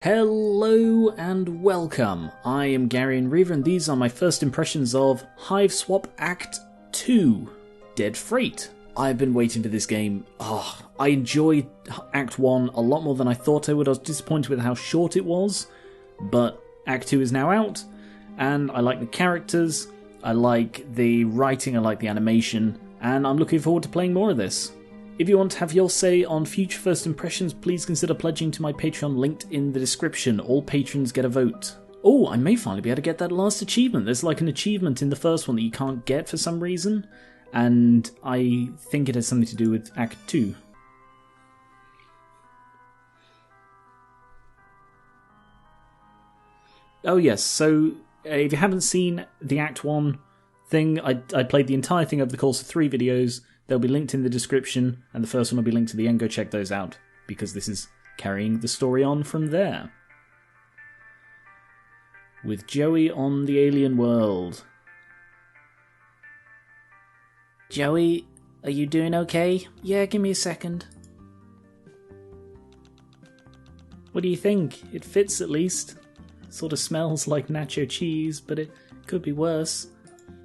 Hello and welcome. I am Geran and these are my first impressions of Hiveswap Act 2, Dead Freight. I've been waiting for this game. I enjoyed Act 1 a lot more than I thought I would. I was disappointed with how short it was, but Act 2 is now out, and I like the characters, I like the writing, I like the animation, and I'm looking forward to playing more of this. If you want to have your say on future first impressions, please consider pledging to my Patreon linked in the description. All patrons get a vote. Oh, I may finally be able to get that last achievement. There's like an achievement in the first one that you can't get for some reason, and I think it has something to do with Act 2. Oh yes, so if you haven't seen the Act 1 thing, I played the entire thing over the course of 3 videos. They'll be linked in the description, and the first one will be linked to the end. Go check those out, because this is carrying the story on from there. With Joey on the alien world. Joey, are you doing okay? Yeah, give me a second. What do you think? It fits at least. Sort of smells like nacho cheese, but it could be worse.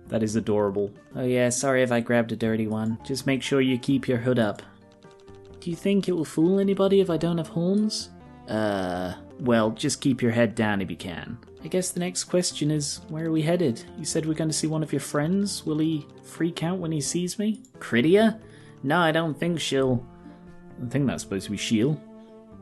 That is adorable. Oh yeah, sorry if I grabbed a dirty one. Just make sure you keep your hood up. Do you think it will fool anybody if I don't have horns? Well, just keep your head down if you can. I guess the next question is, where are we headed? You said we're going to see one of your friends. Will he freak out when he sees me? Critia? No, I don't think she'll... I think that's supposed to be Sheil.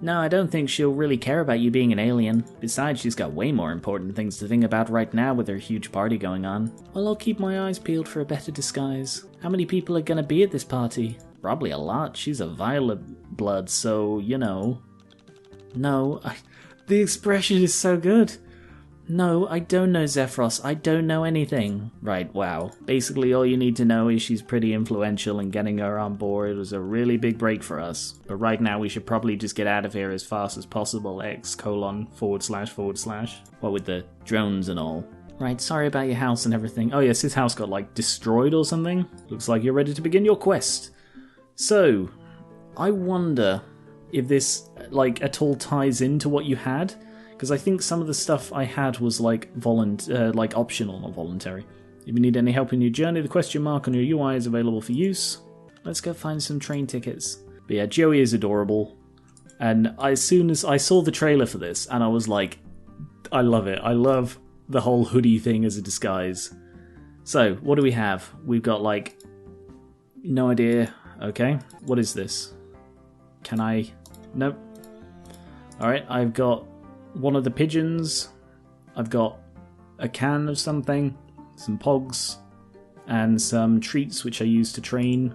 No, I don't think she'll really care about you being an alien. Besides, she's got way more important things to think about right now with her huge party going on. Well, I'll keep my eyes peeled for a better disguise. How many people are gonna be at this party? Probably a lot. She's a violet blood, so, you know. No, the expression is so good. No, I don't know Zephyros. I don't know anything. Right, wow. Basically, all you need to know is she's pretty influential, and getting her on board was a really big break for us. But right now, we should probably just get out of here as fast as possible. // What with the drones and all. Right, sorry about your house and everything. Oh yes, his house got, like, destroyed or something. Looks like you're ready to begin your quest. So, I wonder if this, like, at all ties into what you had. Because I think some of the stuff I had was like optional, not voluntary. If you need any help in your journey, the question mark on your UI is available for use. Let's go find some train tickets. But yeah, Joey is adorable. And as soon as I saw the trailer for this, and I was like, I love it. I love the whole hoodie thing as a disguise. So, what do we have? We've got like, no idea. Okay, what is this? Can I? Nope. Alright, I've got one of the pigeons, I've got a can of something, some pogs, and some treats which I use to train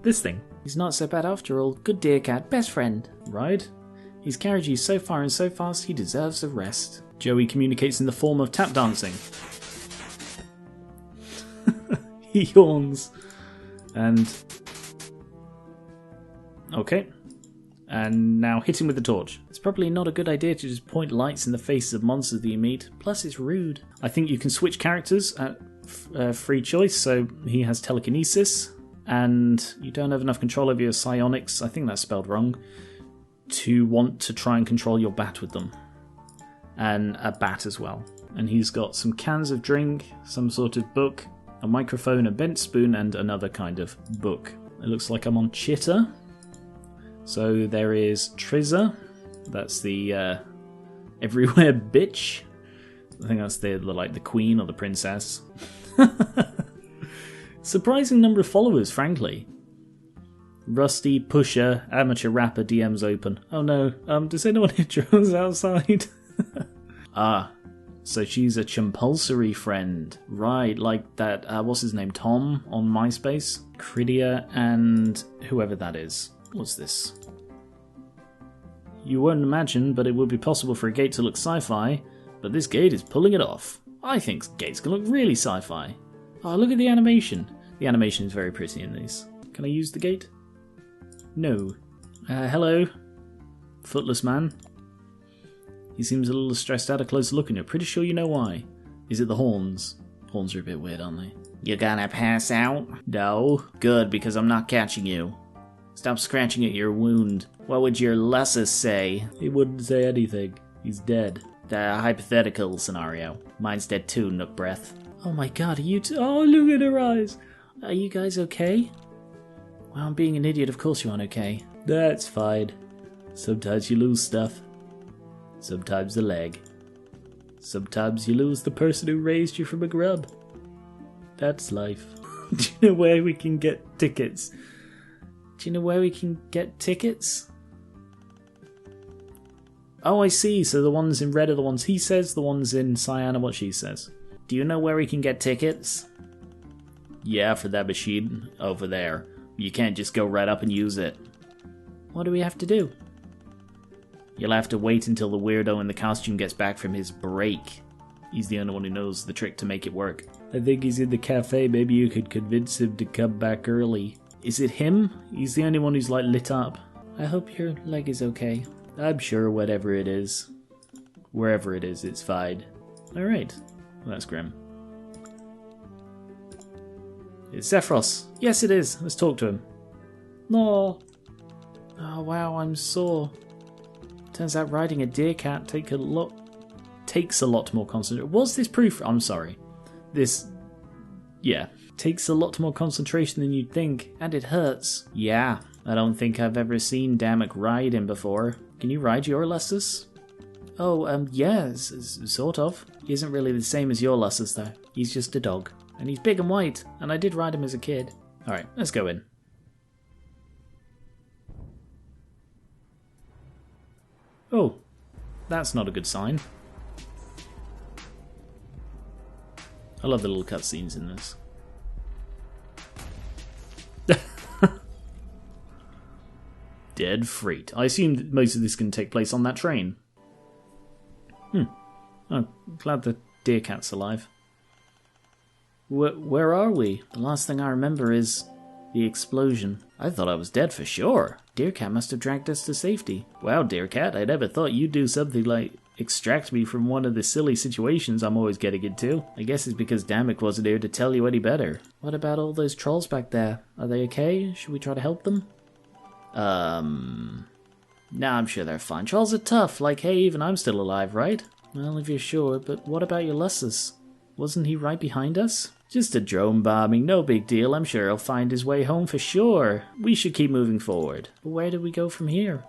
this thing. He's not so bad after all. Good dear cat, best friend. Right? He's carried you so far and so fast, he deserves a rest. Joey communicates in the form of tap dancing. He yawns. And... okay. And now hit him with the torch. It's probably not a good idea to just point lights in the faces of monsters that you meet. Plus, it's rude. I think you can switch characters at free choice, so he has telekinesis, and you don't have enough control over your psionics, I think that's spelled wrong, to want to try and control your bat with them. And a bat as well. And he's got some cans of drink, some sort of book, a microphone, a bent spoon, and another kind of book. It looks like I'm on Chitter. So there is Trizza, that's the everywhere bitch. I think that's the queen or the princess. Surprising number of followers, frankly. Rusty, Pusher, Amateur Rapper, DMs open. Oh no, does anyone hear drones outside? So she's a compulsory friend. Right, like that, what's his name, Tom on MySpace? Critia and whoever that is. What's this? You won't imagine, but it would be possible for a gate to look sci-fi, but this gate is pulling it off. I think gates can look really sci-fi. Oh, look at the animation. The animation is very pretty in these. Can I use the gate? No. Hello? Footless man. He seems a little stressed out. A closer look and you're pretty sure you know why. Is it the horns? Horns are a bit weird, aren't they? You gonna pass out? No. Good, because I'm not catching you. Stop scratching at your wound. What would your Lussus say? He wouldn't say anything. He's dead. The hypothetical scenario. Mine's dead too, Nook Breath. Oh my god, are you oh, look at her eyes. Are you guys okay? Well, I'm being an idiot, of course you aren't okay. That's fine. Sometimes you lose stuff. Sometimes a leg. Sometimes you lose the person who raised you from a grub. That's life. Do you know where we can get tickets? Do you know where we can get tickets? Oh, I see. So the ones in red are the ones he says, the ones in cyan are what she says. Do you know where we can get tickets? Yeah, for that machine over there. You can't just go right up and use it. What do we have to do? You'll have to wait until the weirdo in the costume gets back from his break. He's the only one who knows the trick to make it work. I think he's in the cafe. Maybe you could convince him to come back early. Is it him? He's the only one who's like lit up. I hope your leg is okay. I'm sure whatever it is. Wherever it is, it's fine. Alright. Well, that's grim. It's Zephyros. Yes, it is. Let's talk to him. No. Oh, wow, I'm sore. Turns out riding a deer cat takes a lot more concentration. Was this proof? I'm sorry. Takes a lot more concentration than you'd think, and it hurts. Yeah, I don't think I've ever seen Damek ride him before. Can you ride your Lussus? Oh, yes, sort of. He isn't really the same as your Lussus, though. He's just a dog. And he's big and white, and I did ride him as a kid. Alright, let's go in. Oh, that's not a good sign. I love the little cutscenes in this. Dead freight. I assume that most of this can take place on that train. Oh, glad the deer cat's alive. Where are we? The last thing I remember is the explosion. I thought I was dead for sure. Deercat must have dragged us to safety. Wow, Deercat, I never thought you'd do something like extract me from one of the silly situations I'm always getting into. I guess it's because Damek wasn't here to tell you any better. What about all those trolls back there? Are they okay? Should we try to help them? Nah, I'm sure they're fine. Trolls are tough, like hey, even I'm still alive, right? Well, if you're sure, but what about your Lussus? Wasn't he right behind us? Just a drone bombing, no big deal. I'm sure he'll find his way home for sure. We should keep moving forward. But where do we go from here?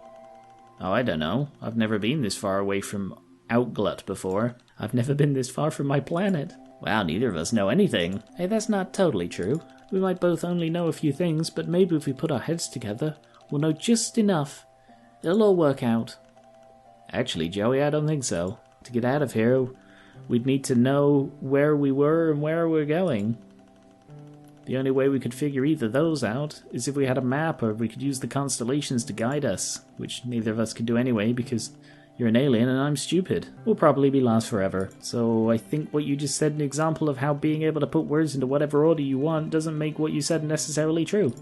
Oh, I don't know. I've never been this far away from Outglut before. I've never been this far from my planet. Wow, neither of us know anything. Hey, that's not totally true. We might both only know a few things, but maybe if we put our heads together, we'll know just enough. It'll all work out. Actually, Joey, I don't think so. To get out of here, we'd need to know where we were and where we're going. The only way we could figure either of those out is if we had a map or if we could use the constellations to guide us, which neither of us could do anyway because you're an alien and I'm stupid. We'll probably be lost forever. So I think what you just said an example of how being able to put words into whatever order you want doesn't make what you said necessarily true.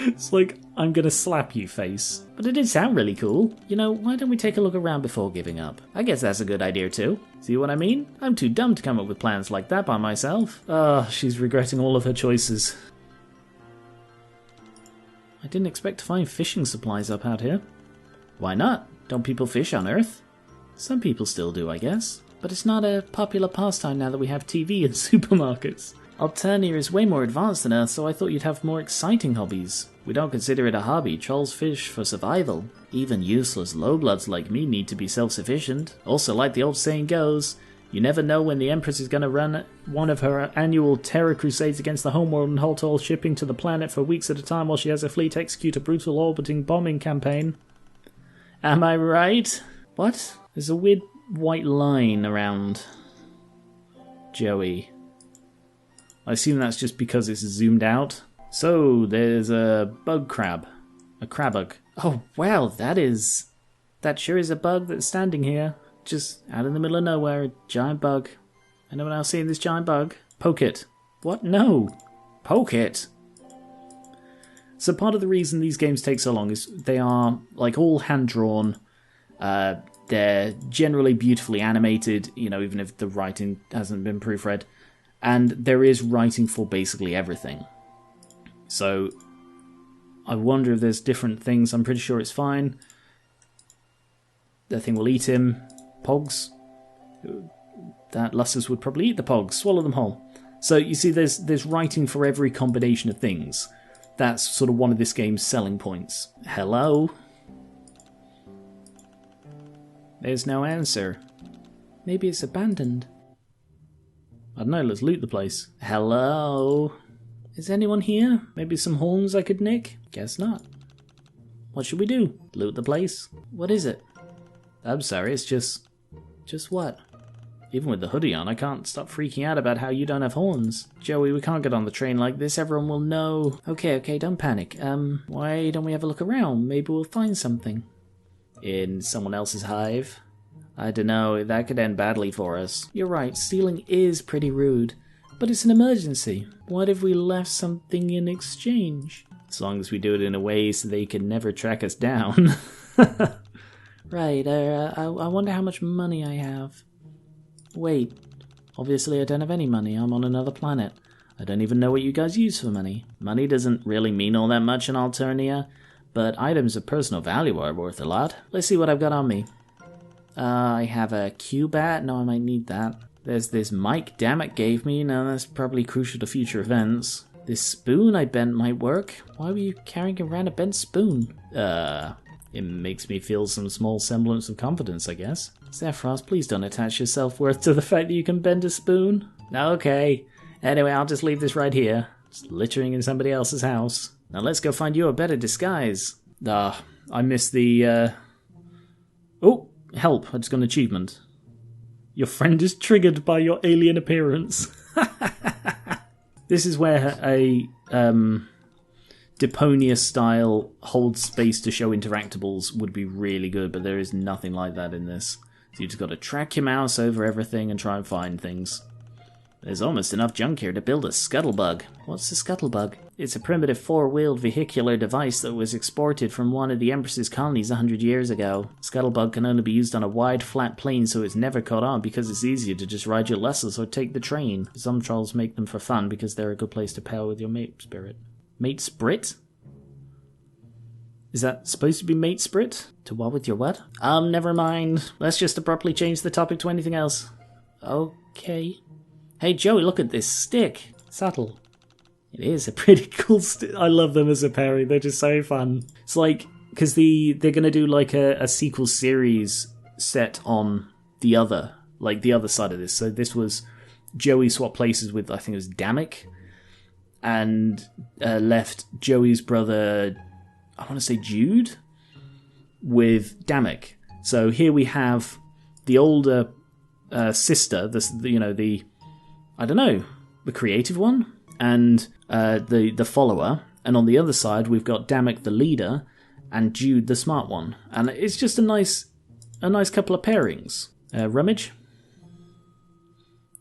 It's like, I'm gonna slap you face. But it did sound really cool. You know, why don't we take a look around before giving up? I guess that's a good idea too. See what I mean? I'm too dumb to come up with plans like that by myself. She's regretting all of her choices. I didn't expect to find fishing supplies up out here. Why not? Don't people fish on Earth? Some people still do, I guess. But it's not a popular pastime now that we have TV and supermarkets. Alternia is way more advanced than Earth, so I thought you'd have more exciting hobbies. We don't consider it a hobby. Trolls fish for survival. Even useless lowbloods like me need to be self-sufficient. Also, like the old saying goes, you never know when the Empress is going to run one of her annual terror crusades against the homeworld and halt all shipping to the planet for weeks at a time while she has a fleet execute a brutal orbiting bombing campaign. Am I right? What? There's a weird white line around Joey. I assume that's just because it's zoomed out. So, there's a bug crab. A crabug. Oh, wow, that sure is a bug that's standing here. Just out in the middle of nowhere, a giant bug. Anyone else seeing this giant bug? Poke it. What? No. Poke it. So part of the reason these games take so long is they are, like, all hand-drawn. They're generally beautifully animated, you know, even if the writing hasn't been proofread. And there is writing for basically everything. So I wonder if there's different things. I'm pretty sure it's fine. That thing will eat him. Pogs. That Lussus would probably eat the pogs. Swallow them whole. So you see there's writing for every combination of things. That's sort of one of this game's selling points. Hello? There's no answer. Maybe it's abandoned. I don't know, let's loot the place. Hello? Is anyone here? Maybe some horns I could nick? Guess not. What should we do? Loot the place? What is it? I'm sorry, it's just... Just what? Even with the hoodie on, I can't stop freaking out about how you don't have horns. Joey, we can't get on the train like this, everyone will know. Okay, don't panic. Why don't we have a look around? Maybe we'll find something. In someone else's hive? I don't know, that could end badly for us. You're right, stealing is pretty rude. But it's an emergency. What if we left something in exchange? As long as we do it in a way so they can never track us down. Right, I wonder how much money I have. Wait, obviously I don't have any money, I'm on another planet. I don't even know what you guys use for money. Money doesn't really mean all that much in Alternia, but items of personal value are worth a lot. Let's see what I've got on me. I have a Q-Bat, no I might need that. There's this mic Dammit gave me, now that's probably crucial to future events. This spoon I bent might work. Why were you carrying around a bent spoon? It makes me feel some small semblance of confidence, I guess. Zephyros, please don't attach your self-worth to the fact that you can bend a spoon. Okay. Anyway, I'll just leave this right here. It's littering in somebody else's house. Now let's go find you a better disguise. I missed the, Oh, help, I just got an achievement. Your friend is triggered by your alien appearance. This is where a, Deponia-style hold space to show interactables would be really good, but there is nothing like that in this. So you just got to track your mouse over everything and try and find things. There's almost enough junk here to build a scuttlebug. What's a scuttlebug? It's a primitive four-wheeled vehicular device that was exported from one of the Empress's colonies 100 years ago. Scuttlebug can only be used on a wide, flat plane, so it's never caught on because it's easier to just ride your Lussus or take the train. Some trolls make them for fun because they're a good place to pair with your mate spirit. Mate Sprit? Is that supposed to be Mate Sprit? To what with your what? Never mind. Let's just abruptly change the topic to anything else. Okay. Hey Joey, look at this stick. Subtle. It is a pretty cool stick. I love them as a pairing. They're just so fun. It's like, because they're going to do like a sequel series set on the other side of this. So this was Joey swap places with, I think it was Dammit. And left Joey's brother, I want to say Jude, with Dammit. So here we have the older sister, the creative one, and the follower. And on the other side, we've got Dammit, the leader, and Jude, the smart one. And it's just a nice couple of pairings. Rummage?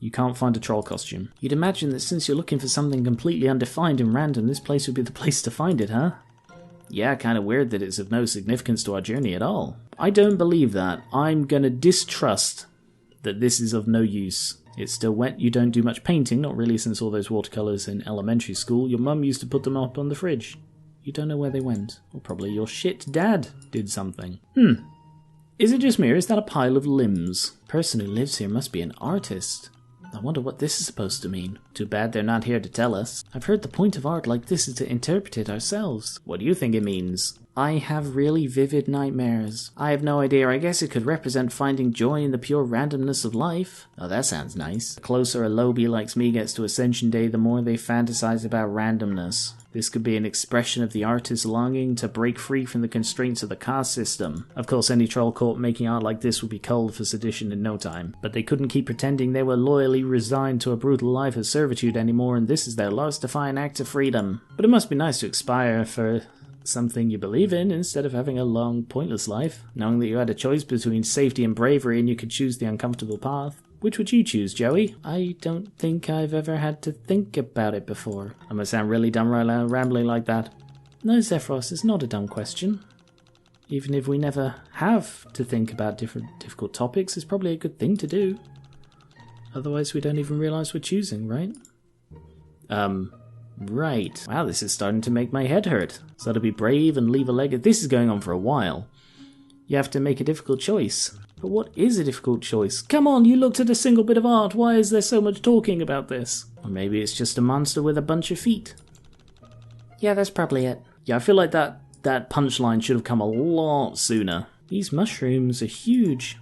You can't find a troll costume. You'd imagine that since you're looking for something completely undefined and random, this place would be the place to find it, huh? Yeah, kinda weird that it's of no significance to our journey at all. I don't believe that. I'm gonna distrust that this is of no use. It's still wet, you don't do much painting, not really since all those watercolours in elementary school. Your mum used to put them up on the fridge. You don't know where they went. Or probably your shit dad did something. Is it just me, or is that a pile of limbs? The person who lives here must be an artist. I wonder what this is supposed to mean. Too bad they're not here to tell us. I've heard the point of art like this is to interpret it ourselves. What do you think it means? I have really vivid nightmares. I have no idea. I guess it could represent finding joy in the pure randomness of life. Oh, that sounds nice. The closer a lobby likes me gets to Ascension Day, the more they fantasize about randomness. This could be an expression of the artist's longing to break free from the constraints of the caste system. Of course, any troll court making art like this would be culled for sedition in no time. But they couldn't keep pretending they were loyally resigned to a brutal life of servitude anymore, and this is their last defiant act of freedom. But it must be nice to aspire for something you believe in instead of having a long, pointless life, knowing that you had a choice between safety and bravery and you could choose the uncomfortable path. Which would you choose, Joey? I don't think I've ever had to think about it before. I must sound really dumb rambling like that. No, Zephyros, it's not a dumb question. Even if we never have to think about difficult topics, it's probably a good thing to do. Otherwise we don't even realise we're choosing, right? Right. Wow, this is starting to make my head hurt. So to be brave and leave a leg... This is going on for a while. You have to make a difficult choice. But what is a difficult choice? Come on, you looked at a single bit of art. Why is there so much talking about this? Or maybe it's just a monster with a bunch of feet. Yeah, that's probably it. Yeah, I feel like that punchline should have come a lot sooner. These mushrooms are huge.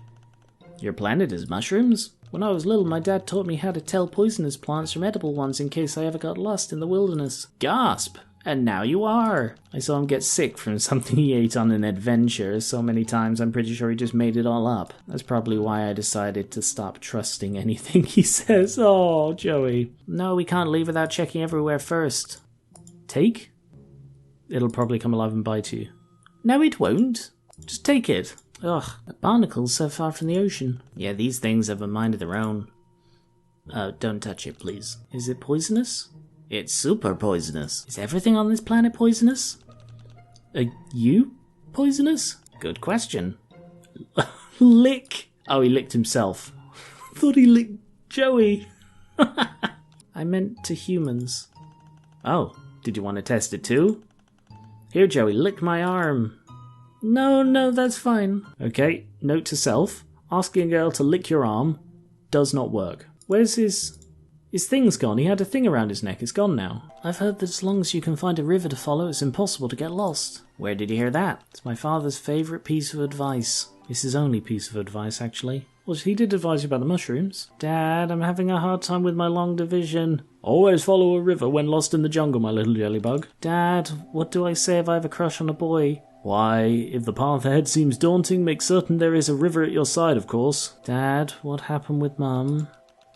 Your planet is mushrooms? When I was little, my dad taught me how to tell poisonous plants from edible ones in case I ever got lost in the wilderness. Gasp! And now you are! I saw him get sick from something he ate on an adventure so many times I'm pretty sure he just made it all up. That's probably why I decided to stop trusting anything he says. Oh, Joey. No, we can't leave without checking everywhere first. Take? It'll probably come alive and bite you. No, it won't. Just take it. Ugh, a barnacle's so far from the ocean. Yeah, these things have a mind of their own. Don't touch it, please. Is it poisonous? It's super poisonous. Is everything on this planet poisonous? Are you poisonous? Good question. Lick. Oh, he licked himself. Thought he licked Joey. I meant to humans. Oh, did you want to test it too? Here, Joey, lick my arm. No, that's fine. Okay, note to self. Asking a girl to lick your arm does not work. Where's his thing's gone? He had a thing around his neck. It's gone now. I've heard that as long as you can find a river to follow, it's impossible to get lost. Where did you hear that? It's my father's favourite piece of advice. It's his only piece of advice, actually. Well, he did advise you about the mushrooms. Dad, I'm having a hard time with my long division. Always follow a river when lost in the jungle, my little jellybug. Dad, what do I say if I have a crush on a boy? Why, if the path ahead seems daunting, make certain there is a river at your side, of course. Dad, what happened with Mum?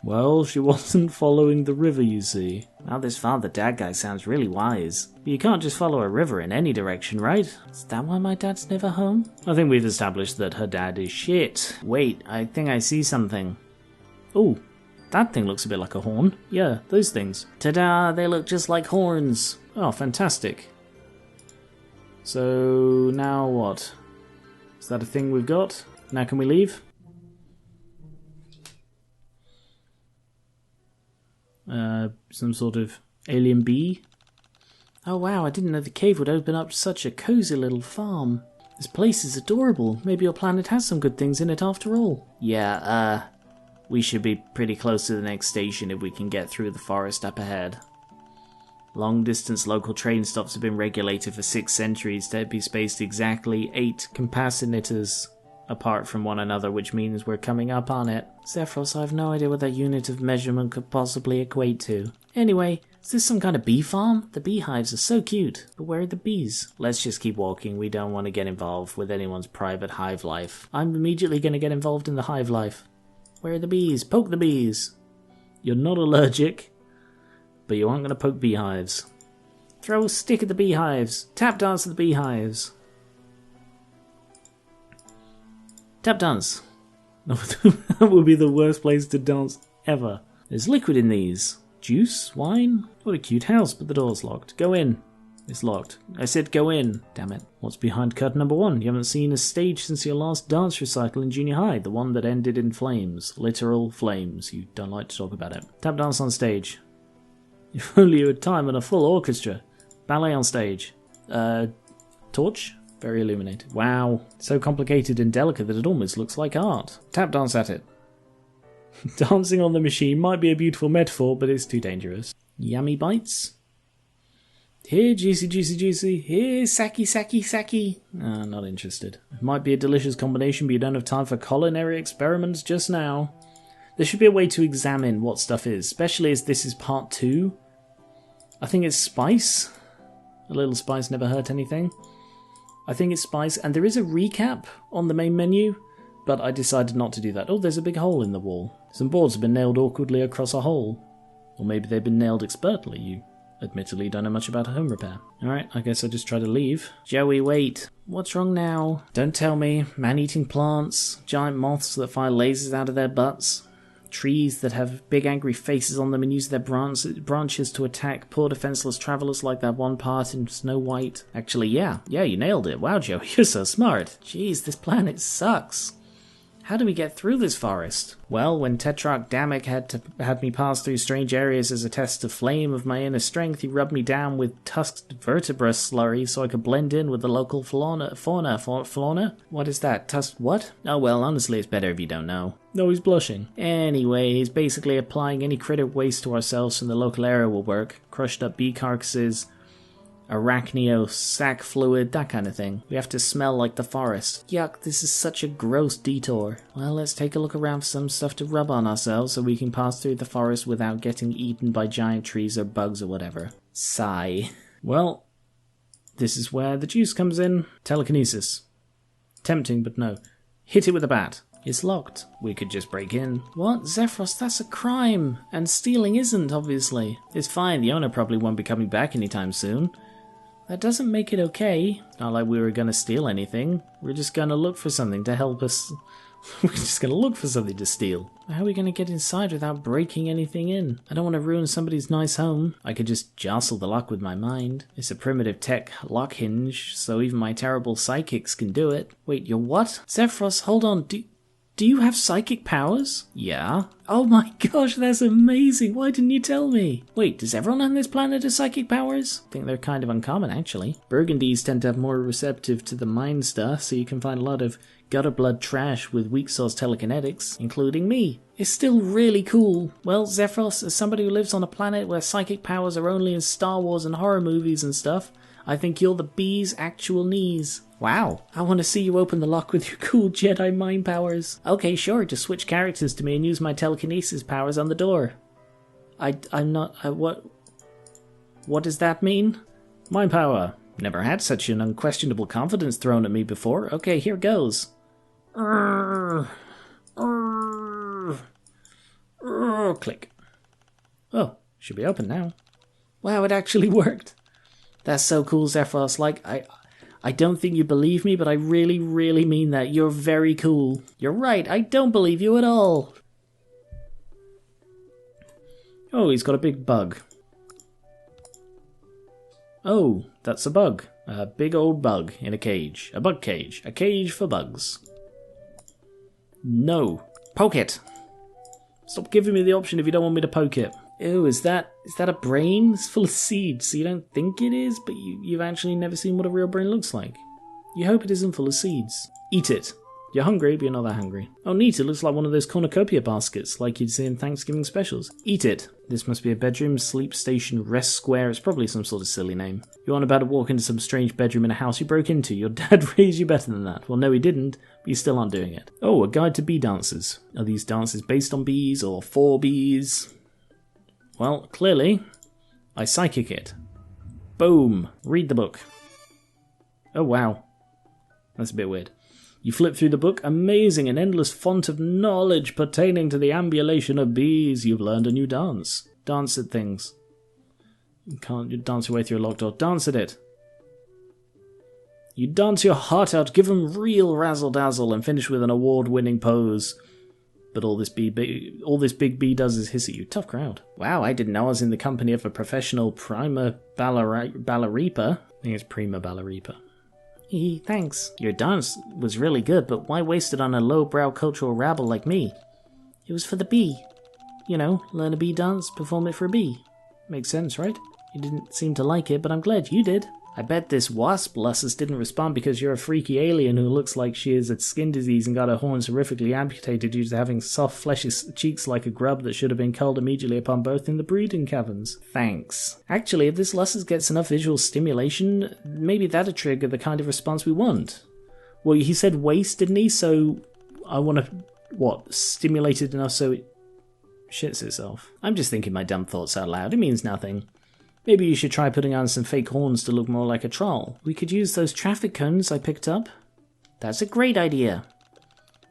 Well, she wasn't following the river, you see. Now this father-dad guy sounds really wise. But you can't just follow a river in any direction, right? Is that why my dad's never home? I think we've established that her dad is shit. Wait, I think I see something. Oh, that thing looks a bit like a horn. Yeah, those things. Ta-da, they look just like horns. Oh, fantastic. So, now what? Is that a thing we've got? Now can we leave? Some sort of alien bee? Oh wow, I didn't know the cave would open up such a cozy little farm. This place is adorable. Maybe your planet has some good things in it after all. Yeah, we should be pretty close to the next station if we can get through the forest up ahead. Long-distance local train stops have been regulated for 6 centuries to be spaced exactly 8 compassinators apart from one another, which means we're coming up on it. Zephyros, I have no idea what that unit of measurement could possibly equate to. Anyway, is this some kind of bee farm? The beehives are so cute, but where are the bees? Let's just keep walking. We don't want to get involved with anyone's private hive life. I'm immediately going to get involved in the hive life. Where are the bees? Poke the bees. You're not allergic, but you aren't going to poke beehives. Throw a stick at the beehives. Tap dance at the beehives. Tap dance. That would be the worst place to dance ever. There's liquid in these. Juice? Wine? What a cute house, but the door's locked. Go in. It's locked. I said go in. Damn it. What's behind curtain number 1? You haven't seen a stage since your last dance recital in junior high. The one that ended in flames. Literal flames. You don't like to talk about it. Tap dance on stage. If only you had time and a full orchestra. Ballet on stage. Torch? Very illuminated. Wow. So complicated and delicate that it almost looks like art. Tap dance at it. Dancing on the machine might be a beautiful metaphor, but it's too dangerous. Yummy bites? Here, juicy, juicy, juicy. Here, sacky, sacky, sacky. Not interested. It might be a delicious combination, but you don't have time for culinary experiments just now. There should be a way to examine what stuff is, especially as this is part 2. I think it's spice. A little spice never hurt anything. I think it's spice, and there is a recap on the main menu, but I decided not to do that. Oh, there's a big hole in the wall. Some boards have been nailed awkwardly across a hole. Or maybe they've been nailed expertly. You admittedly don't know much about home repair. Alright, I guess I'll just try to leave. Joey, wait. What's wrong now? Don't tell me. Man-eating plants, giant moths that fire lasers out of their butts, trees that have big angry faces on them and use their branches to attack poor defenseless travelers like that one part in Snow White. Actually, yeah, you nailed it. Wow, Joey, you're so smart. Jeez, this planet sucks. How do we get through this forest? Well, when Tetrarch Damek had me pass through strange areas as a test of flame of my inner strength, he rubbed me down with tusked vertebra slurry so I could blend in with the local fauna? What is that? Tusked what? Oh well, honestly, it's better if you don't know. No, he's blushing. Anyways, basically applying any critter waste to ourselves from the local area will work. Crushed up bee carcasses, arachneo, sac fluid, that kind of thing. We have to smell like the forest. Yuck, this is such a gross detour. Well, let's take a look around for some stuff to rub on ourselves so we can pass through the forest without getting eaten by giant trees or bugs or whatever. Sigh. Well, this is where the juice comes in. Telekinesis. Tempting, but no. Hit it with a bat. It's locked. We could just break in. What? Zephyros, that's a crime. And stealing isn't, obviously. It's fine, the owner probably won't be coming back anytime soon. That doesn't make it okay. Not like we were gonna steal anything. We're just gonna look for something to help us. We're just gonna look for something to steal. How are we gonna get inside without breaking anything in? I don't want to ruin somebody's nice home. I could just jostle the lock with my mind. It's a primitive tech lock hinge, so even my terrible psychics can do it. Wait, you're what? Zephyros, hold on, do you have psychic powers? Yeah. Oh my gosh, that's amazing. Why didn't you tell me? Wait, does everyone on this planet have psychic powers? I think they're kind of uncommon, actually. Burgundies tend to have more receptive to the mind stuff, so you can find a lot of gutter blood trash with weak source telekinetics, including me. It's still really cool. Well, Zephyros, as somebody who lives on a planet where psychic powers are only in Star Wars and horror movies and stuff, I think you're the bee's actual knees. Wow, I want to see you open the lock with your cool Jedi mind powers. Okay, sure, just switch characters to me and use my telekinesis powers on the door. What does that mean? Mind power. Never had such an unquestionable confidence thrown at me before. Okay, here goes. Click. Oh, should be open now. Wow, it actually worked. That's so cool, Zephyros. Like, I don't think you believe me, but I really, really mean that. You're very cool. You're right, I don't believe you at all. Oh, he's got a big bug. Oh, that's a bug. A big old bug in a cage. A bug cage. A cage for bugs. No. Poke it. Stop giving me the option if you don't want me to poke it. Ew, is that a brain? It's full of seeds, so you don't think it is, but you've actually never seen what a real brain looks like. You hope it isn't full of seeds. Eat it. You're hungry, but you're not that hungry. Oh neat, it looks like one of those cornucopia baskets, like you'd see in Thanksgiving specials. Eat it. This must be a bedroom, sleep station, rest square. It's probably some sort of silly name. You're on about to walk into some strange bedroom in a house you broke into. Your dad raised you better than that. Well, no, he didn't, but you still aren't doing it. Oh, a guide to bee dances. Are these dances based on bees or for bees? Well, clearly, I psychic it. Boom. Read the book. Oh, wow. That's a bit weird. You flip through the book. Amazing, an endless font of knowledge pertaining to the ambulation of bees. You've learned a new dance. Dance at things. You can't dance your way through a locked door. Dance at it. You dance your heart out, give them real razzle-dazzle, and finish with an award-winning pose. But all this big bee does is hiss at you. Tough crowd. Wow, I didn't know I was in the company of a professional prima balleripa. I think it's prima balleripa. Thanks. Your dance was really good, but why waste it on a lowbrow cultural rabble like me? It was for the bee. You know, learn a bee dance, perform it for a bee. Makes sense, right? You didn't seem to like it, but I'm glad you did. I bet this wasp Lussus didn't respond because you're a freaky alien who looks like she has a skin disease and got her horns horrifically amputated due to having soft fleshy cheeks like a grub that should have been culled immediately upon birth in the breeding caverns. Thanks. Actually, if this Lussus gets enough visual stimulation, maybe that'd trigger the kind of response we want. Well, he said waste, didn't he? So I want to, stimulate it enough so it shits itself. I'm just thinking my dumb thoughts out loud. It means nothing. Maybe you should try putting on some fake horns to look more like a troll. We could use those traffic cones I picked up. That's a great idea.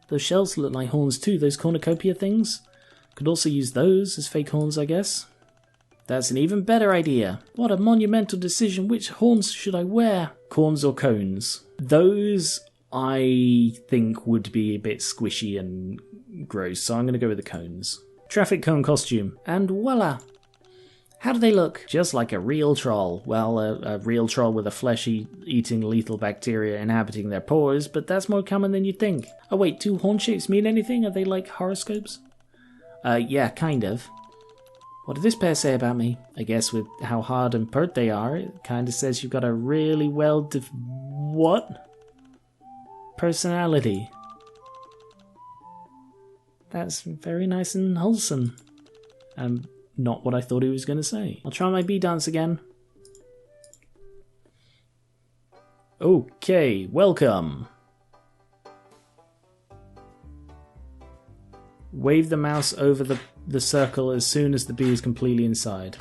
Those shells look like horns too, those cornucopia things. Could also use those as fake horns, I guess. That's an even better idea. What a monumental decision. Which horns should I wear? Corns or cones? Those, I think, would be a bit squishy and gross, so I'm going to go with the cones. Traffic cone costume. And voila! How do they look? Just like a real troll. Well, a real troll with a flesh-eating lethal bacteria inhabiting their pores, but that's more common than you'd think. Oh wait, do horn shapes mean anything? Are they like horoscopes? Yeah, kind of. What did this pair say about me? I guess with how hard and pert they are, it kind of says you've got a really what? Personality. That's very nice and wholesome. Not what I thought he was going to say. I'll try my bee dance again. Okay, welcome. Wave the mouse over the circle as soon as the bee is completely inside.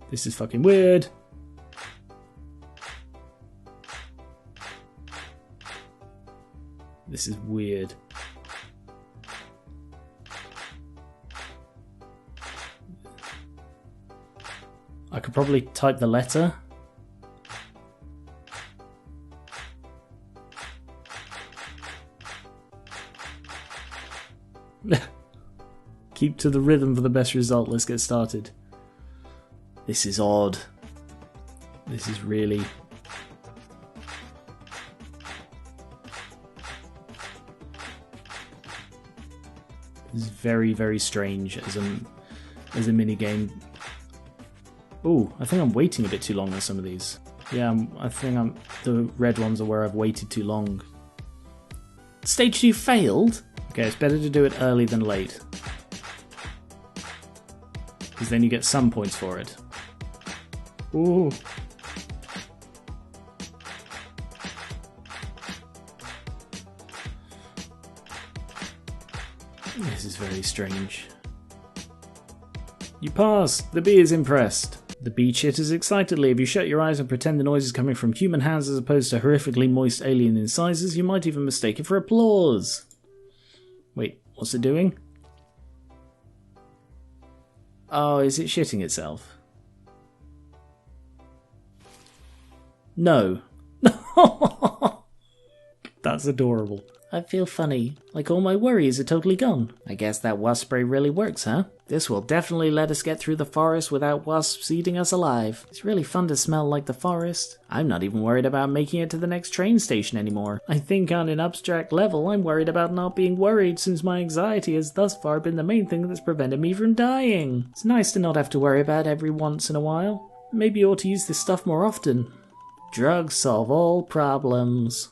This is fucking weird. This is weird. I could probably type the letter. Keep to the rhythm for the best result. Let's get started. This is odd. This is really... This is very, very strange as a mini game. Ooh, I think I'm waiting a bit too long on some of these. Yeah, I think the red ones are where I've waited too long. Stage 2 failed? Okay, it's better to do it early than late. Because then you get some points for it. Ooh. This is very strange. You pass! The bee is impressed. The bee chitters excitedly. If you shut your eyes and pretend the noise is coming from human hands as opposed to horrifically moist alien incisors, you might even mistake it for applause. Wait, what's it doing? Oh, is it shitting itself? No. That's adorable. I feel funny, like all my worries are totally gone. I guess that wasp spray really works, huh? This will definitely let us get through the forest without wasps eating us alive. It's really fun to smell like the forest. I'm not even worried about making it to the next train station anymore. I think on an abstract level, I'm worried about not being worried since my anxiety has thus far been the main thing that's prevented me from dying. It's nice to not have to worry about every once in a while. Maybe you ought to use this stuff more often. Drugs solve all problems.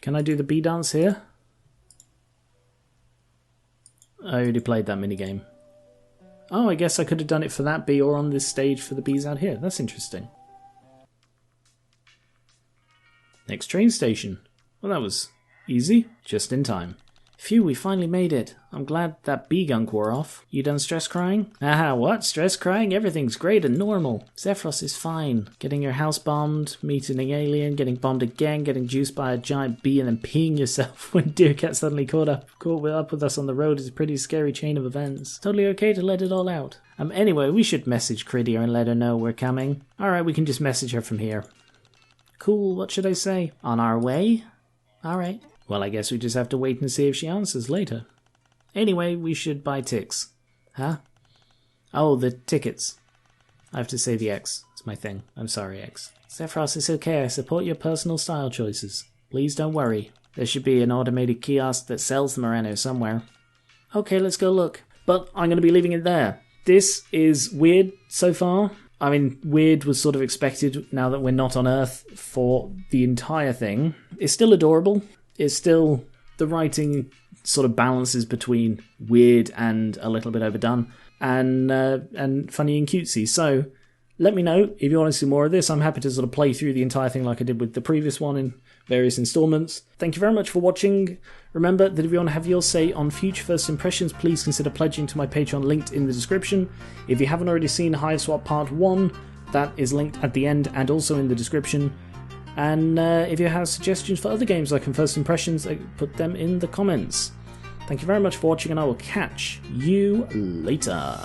Can I do the bee dance here? I already played that minigame. Oh, I guess I could have done it for that bee or on this stage for the bees out here. That's interesting. Next train station. Well, that was easy. Just in time. Phew, we finally made it. I'm glad that bee gunk wore off. You done stress crying? Aha, what? Stress crying? Everything's great and normal. Zephyros is fine. Getting your house bombed, meeting an alien, getting bombed again, getting juiced by a giant bee, and then peeing yourself when Deercat suddenly caught up with us on the road is a pretty scary chain of events. Totally okay to let it all out. Anyway, we should message Crittier and let her know we're coming. Alright, we can just message her from here. Cool, what should I say? On our way? Alright. Well, I guess we just have to wait and see if she answers later. Anyway, we should buy ticks. Huh? Oh, the tickets. I have to say the X. It's my thing. I'm sorry, X. Zephyros, it's okay. I support your personal style choices. Please don't worry. There should be an automated kiosk that sells them around here somewhere. Okay, let's go look. But I'm going to be leaving it there. This is weird so far. I mean, weird was sort of expected now that we're not on Earth for the entire thing. It's still adorable. It's still, the writing sort of balances between weird and a little bit overdone, and funny and cutesy. So let me know if you want to see more of this. I'm happy to sort of play through the entire thing like I did with the previous one in various installments. Thank you very much for watching. Remember that if you want to have your say on future first impressions, please consider pledging to my Patreon linked in the description. If you haven't already seen Hiveswap Part 1, that is linked at the end and also in the description. And if you have suggestions for other games like First Impressions, put them in the comments. Thank you very much for watching, and I will catch you later.